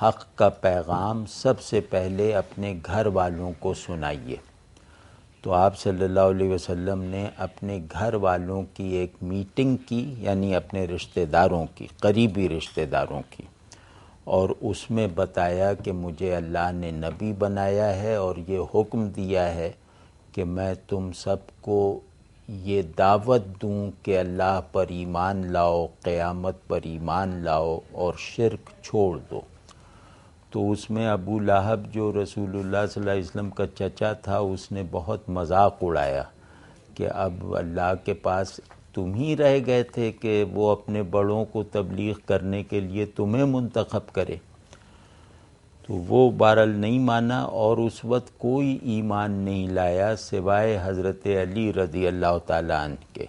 حق کا پیغام سب سے پہلے اپنے گھر والوں کو سنائیے۔ تو آپ صلی اللہ علیہ وسلم نے اپنے گھر والوں کی ایک میٹنگ کی، یعنی اپنے رشتہ داروں کی، قریبی رشتہ داروں کی، اور اس میں بتایا کہ مجھے اللہ نے نبی بنایا ہے اور یہ حکم دیا ہے کہ میں تم سب کو یہ دعوت دوں کہ اللہ پر ایمان لاؤ، قیامت پر ایمان لاؤ اور شرک چھوڑ دو۔ تو اس میں ابو لہب جو رسول اللہ صلی اللہ علیہ وسلم کا چچا تھا، اس نے بہت مذاق اڑایا کہ اب اللہ کے پاس تم ہی رہ گئے تھے کہ وہ اپنے بڑوں کو تبلیغ کرنے کے لیے تمہیں منتخب کرے۔ تو وہ بہرحال نہیں مانا، اور اس وقت کوئی ایمان نہیں لایا سوائے حضرت علی رضی اللہ تعالیٰ عنہ کے۔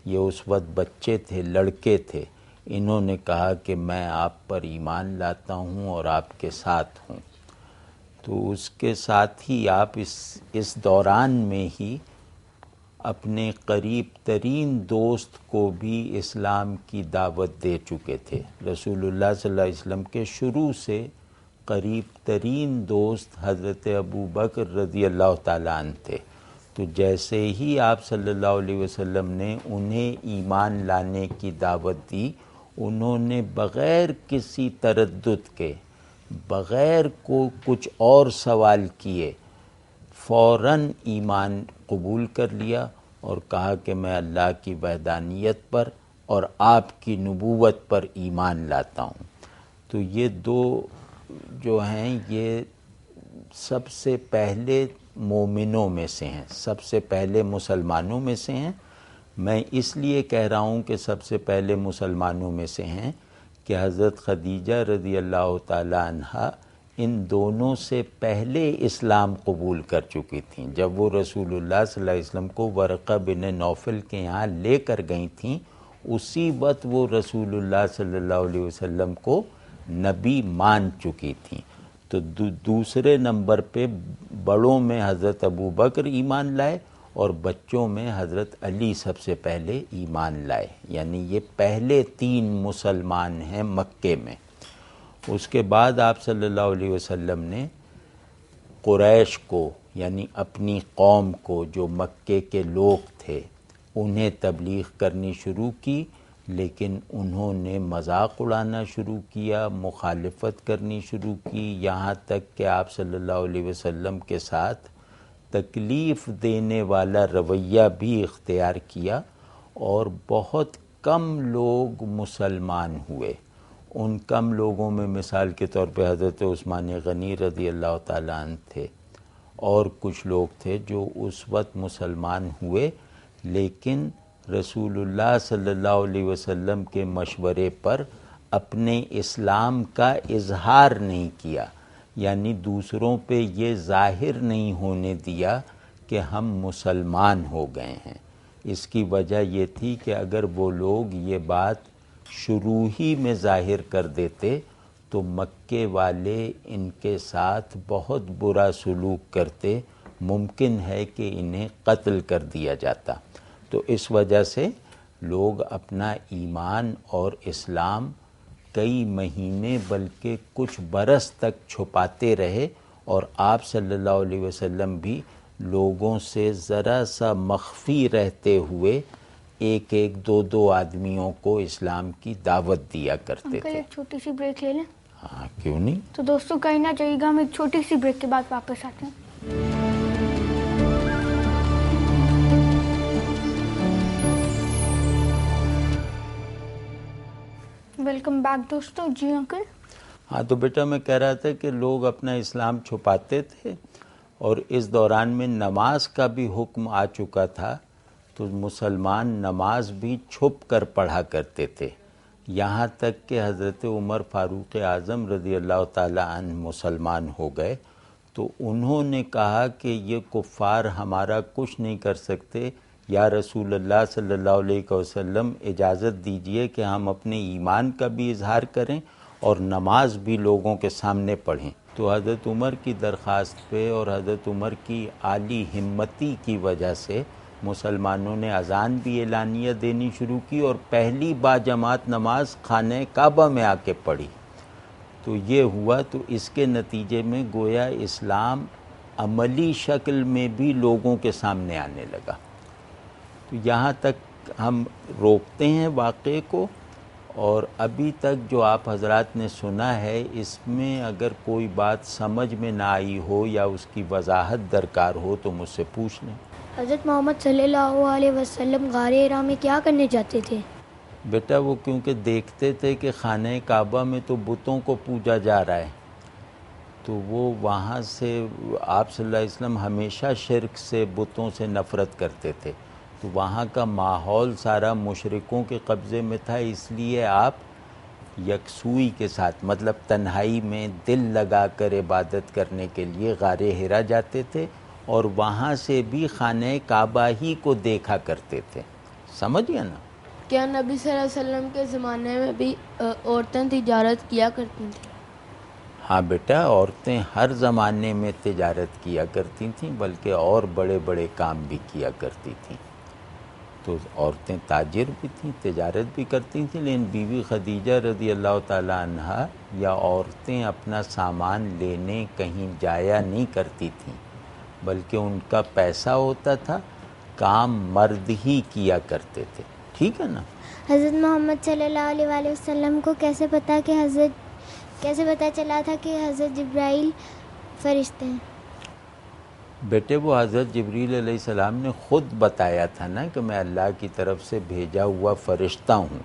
یہ اس وقت بچے تھے، لڑکے تھے۔ انہوں نے کہا کہ میں آپ پر ایمان لاتا ہوں اور آپ کے ساتھ ہوں۔ تو اس کے ساتھ ہی آپ اس دوران میں ہی اپنے قریب ترین دوست کو بھی اسلام کی دعوت دے چکے تھے۔ رسول اللہ صلی اللہ علیہ وسلم کے شروع سے قریب ترین دوست حضرت ابو بکر رضی اللہ تعالیٰ عنہ تھے۔ تو جیسے ہی آپ صلی اللہ علیہ وسلم نے انہیں ایمان لانے کی دعوت دی، انہوں نے بغیر کسی تردد کے، بغیر کچھ اور سوال کیے، فوراً ایمان قبول کر لیا اور کہا کہ میں اللہ کی وحدانیت پر اور آپ کی نبوت پر ایمان لاتا ہوں۔ تو یہ دو جو ہیں یہ سب سے پہلے مومنوں میں سے ہیں، سب سے پہلے مسلمانوں میں سے ہیں۔ میں اس لیے کہہ رہا ہوں کہ سب سے پہلے مسلمانوں میں سے ہیں کہ حضرت خدیجہ رضی اللہ تعالیٰ عنہا ان دونوں سے پہلے اسلام قبول کر چکی تھیں۔ جب وہ رسول اللہ صلی اللہ علیہ وسلم کو ورقہ بن نوفل کے یہاں لے کر گئی تھیں، اسی وقت وہ رسول اللہ صلی اللہ علیہ وسلم کو نبی مان چکی تھیں۔ تو دوسرے نمبر پہ بڑوں میں حضرت ابو بکر ایمان لائے اور بچوں میں حضرت علی سب سے پہلے ایمان لائے، یعنی یہ پہلے 3 مسلمان ہیں مکے میں۔ اس کے بعد آپ صلی اللہ علیہ وسلم نے قریش کو، یعنی اپنی قوم کو جو مکے کے لوگ تھے، انہیں تبلیغ کرنی شروع کی، لیکن انہوں نے مذاق اڑانا شروع کیا، مخالفت کرنی شروع کی، یہاں تک کہ آپ صلی اللہ علیہ وسلم کے ساتھ تکلیف دینے والا رویہ بھی اختیار کیا، اور بہت کم لوگ مسلمان ہوئے۔ ان کم لوگوں میں مثال کے طور پہ حضرت عثمان غنی رضی اللہ تعالیٰ عنہ تھے، اور کچھ لوگ تھے جو اس وقت مسلمان ہوئے، لیکن رسول اللہ صلی اللہ علیہ وسلم کے مشورے پر اپنے اسلام کا اظہار نہیں کیا، یعنی دوسروں پہ یہ ظاہر نہیں ہونے دیا کہ ہم مسلمان ہو گئے ہیں۔ اس کی وجہ یہ تھی کہ اگر وہ لوگ یہ بات شروع ہی میں ظاہر کر دیتے تو مکے والے ان کے ساتھ بہت برا سلوک کرتے، ممکن ہے کہ انہیں قتل کر دیا جاتا۔ تو اس وجہ سے لوگ اپنا ایمان اور اسلام کئی مہینے بلکہ کچھ برس تک چھپاتے رہے، اور آپ صلی اللہ علیہ وسلم بھی لوگوں سے ذرا سا مخفی رہتے ہوئے ایک ایک دو آدمیوں کو اسلام کی دعوت دیا کرتے تھے۔ ایک چھوٹی سی بریک لے لیں؟ ہاں کیوں نہیں۔ تو دوستوں کہیں نہ جائیے گا، ہم ایک چھوٹی سی بریک کے بعد واپس آتے ہیں۔ ویلکم بیک دوستوں۔ جی انکل۔ ہاں تو بیٹا میں کہہ رہا تھا کہ لوگ اپنا اسلام چھپاتے تھے، اور اس دوران میں نماز کا بھی حکم آ چکا تھا، تو مسلمان نماز بھی چھپ کر پڑھا کرتے تھے، یہاں تک کہ حضرت عمر فاروق اعظم رضی اللہ تعالیٰ عنہ مسلمان ہو گئے، تو انہوں نے کہا کہ یہ کفار ہمارا کچھ نہیں کر سکتے، یا رسول اللہ صلی اللہ علیہ وسلم اجازت دیجئے کہ ہم اپنے ایمان کا بھی اظہار کریں اور نماز بھی لوگوں کے سامنے پڑھیں۔ تو حضرت عمر کی درخواست پہ اور حضرت عمر کی عالی ہمتی کی وجہ سے مسلمانوں نے اذان بھی اعلانیہ دینی شروع کی، اور پہلی باجماعت نماز خانہ کعبہ میں آ کے پڑھی۔ تو یہ ہوا، تو اس کے نتیجے میں گویا اسلام عملی شکل میں بھی لوگوں کے سامنے آنے لگا. تو یہاں تک ہم روکتے ہیں واقعے کو، اور ابھی تک جو آپ حضرات نے سنا ہے اس میں اگر کوئی بات سمجھ میں نہ آئی ہو یا اس کی وضاحت درکار ہو تو مجھ سے پوچھ لیں. حضرت محمد صلی اللہ علیہ وسلم غار حرا میں کیا کرنے جاتے تھے؟ بیٹا وہ کیونکہ دیکھتے تھے کہ خانہ کعبہ میں تو بتوں کو پوجا جا رہا ہے، تو وہ وہاں سے آپ صلی اللہ علیہ وسلم ہمیشہ شرک سے، بتوں سے نفرت کرتے تھے، تو وہاں کا ماحول سارا مشرکوں کے قبضے میں تھا، اس لیے آپ یکسوئی کے ساتھ، مطلب تنہائی میں دل لگا کر عبادت کرنے کے لیے غار حرا جاتے تھے، اور وہاں سے بھی خانہ کعبہ ہی کو دیکھا کرتے تھے. سمجھ گیا نا؟ کیا نبی صلی اللہ علیہ وسلم کے زمانے میں بھی عورتیں تجارت کیا کرتی تھیں؟ ہاں بیٹا، عورتیں ہر زمانے میں تجارت کیا کرتی تھیں، بلکہ اور بڑے بڑے کام بھی کیا کرتی تھیں. تو عورتیں تاجر بھی تھیں، تجارت بھی کرتی تھیں، لیکن بیوی خدیجہ رضی اللہ تعالی عنہا یا عورتیں اپنا سامان لینے کہیں جایا نہیں کرتی تھیں، بلکہ ان کا پیسہ ہوتا تھا، کام مرد ہی کیا کرتے تھے. ٹھیک ہے نا؟ حضرت محمد صلی اللہ علیہ وآلہ وسلم کو کیسے پتہ چلا تھا کہ حضرت جبرائیل فرشتے ہیں؟ بیٹے وہ حضرت جبریل علیہ السلام نے خود بتایا تھا نا کہ میں اللہ کی طرف سے بھیجا ہوا فرشتہ ہوں،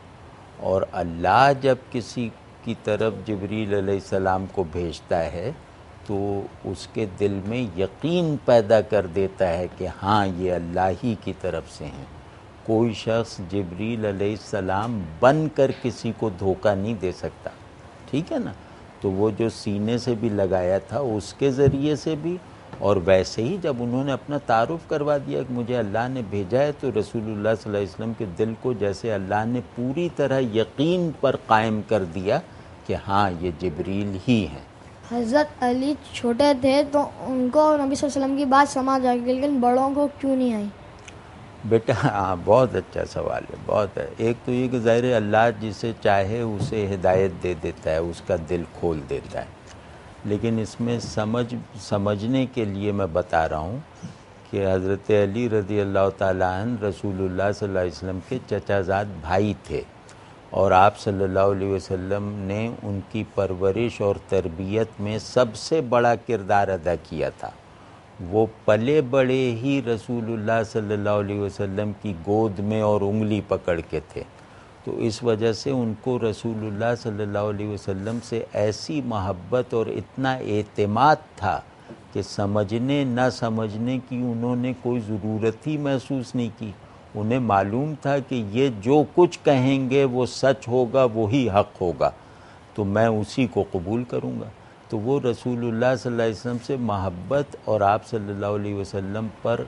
اور اللہ جب کسی کی طرف جبریل علیہ السلام کو بھیجتا ہے تو اس کے دل میں یقین پیدا کر دیتا ہے کہ ہاں یہ اللہ ہی کی طرف سے ہیں. کوئی شخص جبریل علیہ السلام بن کر کسی کو دھوکہ نہیں دے سکتا. ٹھیک ہے نا؟ تو وہ جو سینے سے بھی لگایا تھا اس کے ذریعے سے بھی، اور ویسے ہی جب انہوں نے اپنا تعارف کروا دیا کہ مجھے اللہ نے بھیجا ہے، تو رسول اللہ صلی اللہ علیہ وسلم کے دل کو جیسے اللہ نے پوری طرح یقین پر قائم کر دیا کہ ہاں یہ جبریل ہی ہیں. حضرت علی چھوٹے تھے تو ان کو نبی صلی اللہ علیہ وسلم کی بات سمجھ آ گئی، لیکن بڑوں کو کیوں نہیں آئی؟ بیٹا ہاں بہت اچھا سوال ہے، بہت ہے. ایک تو یہ کہ ظاہر ہے اللہ جسے چاہے اسے ہدایت دے دیتا ہے، اس کا دل کھول دیتا ہے، لیکن اس میں سمجھنے کے لیے میں بتا رہا ہوں کہ حضرت علی رضی اللہ تعالیٰ عنہ رسول اللہ صلی اللہ علیہ وسلم کے چچا زاد بھائی تھے، اور آپ صلی اللہ علیہ وسلم نے ان کی پرورش اور تربیت میں سب سے بڑا کردار ادا کیا تھا. وہ پلے بڑے ہی رسول اللہ صلی اللہ علیہ وسلم کی گود میں اور انگلی پکڑ کے تھے، تو اس وجہ سے ان کو رسول اللہ صلی اللہ علیہ وسلم سے ایسی محبت اور اتنا اعتماد تھا کہ سمجھنے نہ سمجھنے کی انہوں نے کوئی ضرورت ہی محسوس نہیں کی. انہیں معلوم تھا کہ یہ جو کچھ کہیں گے وہ سچ ہوگا، وہی حق ہوگا، تو میں اسی کو قبول کروں گا. تو وہ رسول اللہ صلی اللہ علیہ وسلم سے محبت اور آپ صلی اللہ علیہ وسلم پر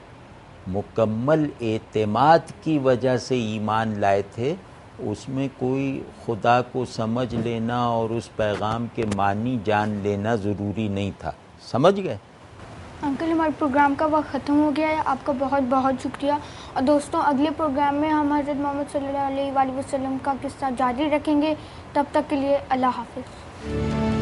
مکمل اعتماد کی وجہ سے ایمان لائے تھے. اس میں کوئی خدا کو سمجھ لینا اور اس پیغام کے معنی جان لینا ضروری نہیں تھا. سمجھ گئے؟ انکل ہمارے پروگرام کا وقت ختم ہو گیا ہے، آپ کا بہت بہت شکریہ. اور دوستوں اگلے پروگرام میں ہم حضرت محمد صلی اللہ علیہ وآلہ وسلم کا قصہ جاری رکھیں گے. تب تک کے لیے اللہ حافظ.